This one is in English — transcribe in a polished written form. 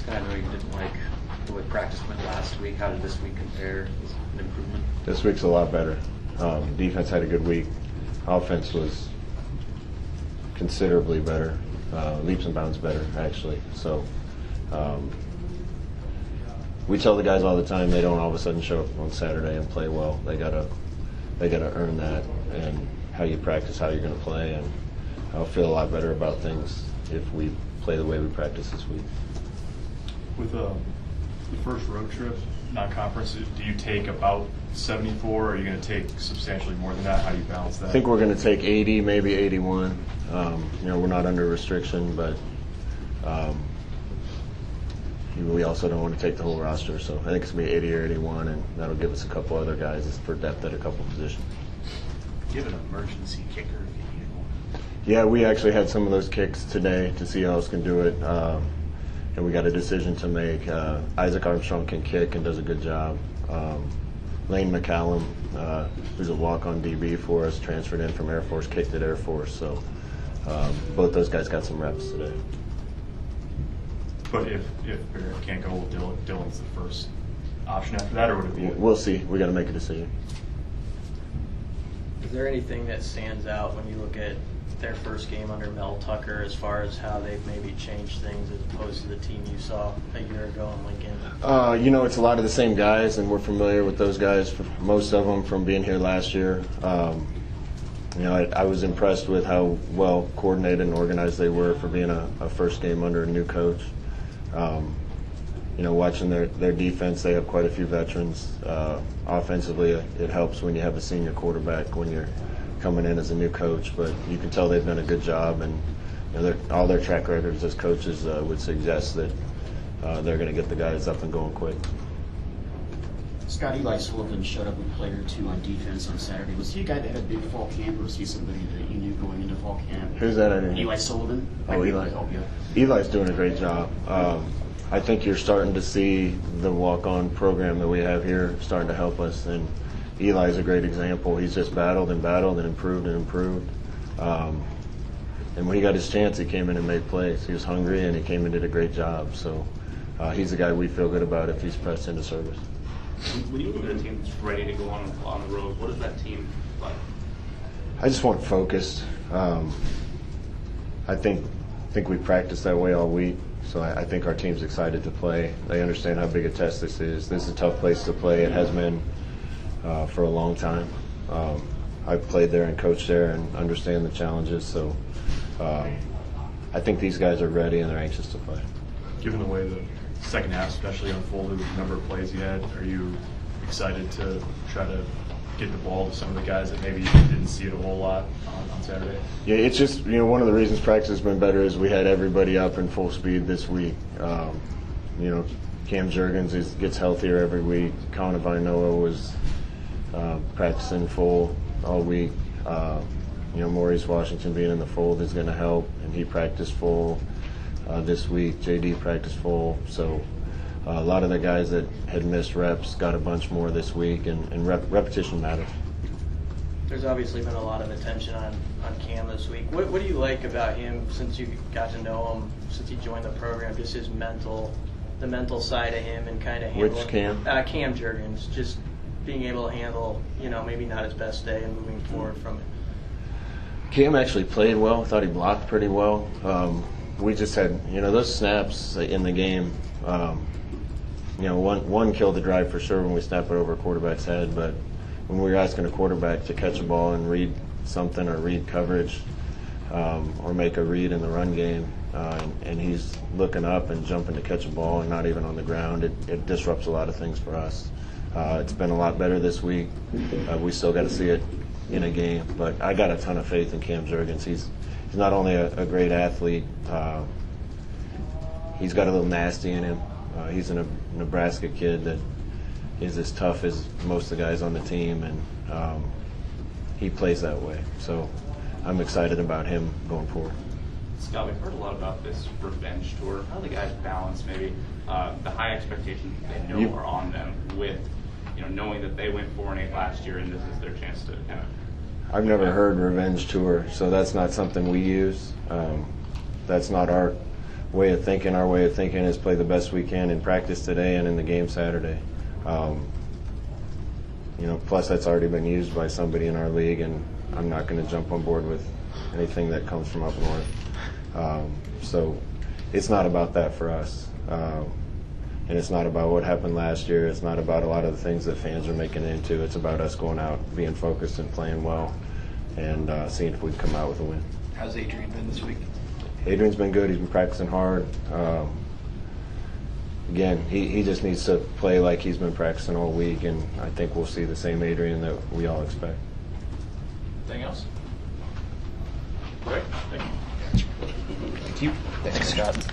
Scott, I know you didn't like the way practice went last week. How did this week compare? Was it an improvement? This week's a lot better. Defense had a good week. Offense was considerably better, leaps and bounds better, actually. So we tell the guys all the time they don't all of a sudden show up on Saturday and play well. They gotta earn that, and how you practice, how you're going to play, and I'll feel a lot better about things if we play the way we practice this week. With the first road trip, non-conference, do you take about 74, or are you going to take substantially more than that? How do you balance that? I think we're going to take 80, maybe 81. We're not under restriction, but we also don't want to take the whole roster. So I think it's going to be 80 or 81, and that'll give us a couple other guys for depth at a couple positions. Do you have an emergency kicker if you need one? Yeah, we actually had some of those kicks today to see how else can do it. And we got a decision to make. Isaac Armstrong can kick and does a good job. Lane McCallum, who's a walk-on DB for us, transferred in from Air Force, kicked at Air Force. So both those guys got some reps today. But if Barrett can't go with Dylan's the first option after that, or would it be? We'll see. We got to make a decision. Is there anything that stands out when you look at their first game under Mel Tucker as far as how they've maybe changed things as opposed to the team you saw a year ago in Lincoln? It's a lot of the same guys, and we're familiar with those guys, most of them from being here last year. I was impressed with how well coordinated and organized they were for being a first game under a new coach. Watching their defense, they have quite a few veterans. Offensively, it helps when you have a senior quarterback when you're coming in as a new coach, but you can tell they've done a good job, and all their track records as coaches would suggest that they're going to get the guys up and going quick. Scott, Eli Sullivan showed up with a player or two on defense on Saturday. Was he a guy that had a big fall camp, or was he somebody that you knew going into fall camp? Who's that? I didn't Eli Sullivan. Oh, Eli. Eli's doing a great job. I think you're starting to see the walk-on program that we have here starting to help us, and Eli's a great example. He's just battled and improved and improved. And when he got his chance, he came in and made plays. He was hungry, and he came and did a great job. So he's a guy we feel good about if he's pressed into service. When you look at a team that's ready to go on the road, what is that team like? I just want focus. I think we practiced that way all week. So I think our team's excited to play. They understand how big a test this is. This is a tough place to play. It has been for a long time. I've played there and coached there and understand the challenges. So I think these guys are ready and they're anxious to play. Given the way the second half especially unfolded with the number of plays you had, are you excited to try to get the ball to some of the guys that maybe didn't see it a whole lot on Saturday? Yeah, it's just, one of the reasons practice has been better is we had everybody up in full speed this week. Cam Jurgens gets healthier every week. Conavine Noah was practicing full all week. Maurice Washington being in the fold is going to help, and he practiced full this week. JD practiced full. So a lot of the guys that had missed reps got a bunch more this week, and repetition matters. There's obviously been a lot of attention on Cam this week. What do you like about him since you got to know him, since he joined the program, just the mental side of him and kind of handling? Which Cam? Cam Jurgens, just being able to handle, maybe not his best day and moving forward from it. Cam actually played well. I thought he blocked pretty well. We just had, those snaps in the game, one killed the drive for sure when we snap it over a quarterback's head, but when we were asking a quarterback to catch a ball and read something or read coverage or make a read in the run game, and he's looking up and jumping to catch a ball and not even on the ground, it disrupts a lot of things for us. It's been a lot better this week. We still got to see it in a game, but I got a ton of faith in Cam Jurgens. He's not only a great athlete, he's got a little nasty in him. He's a Nebraska kid that is as tough as most of the guys on the team, and he plays that way. So I'm excited about him going forward. Scott, we've heard a lot about this revenge tour. How do the guys balance maybe the high expectations they know are on them with, knowing that they went 4-8 last year and this is their chance to kind of... I've never heard revenge tour, so that's not something we use. That's not our way of thinking. Our way of thinking is play the best we can in practice today and in the game Saturday. Plus that's already been used by somebody in our league, and I'm not going to jump on board with anything that comes from up north. So it's not about that for us. And it's not about what happened last year. It's not about a lot of the things that fans are making it into. It's about us going out, being focused and playing well, and seeing if we can come out with a win. How's Adrian been this week? Adrian's been good. He's been practicing hard. Again, he just needs to play like he's been practicing all week, and I think we'll see the same Adrian that we all expect. Anything else? Great. Thank you. Thank you. Thanks, Scott.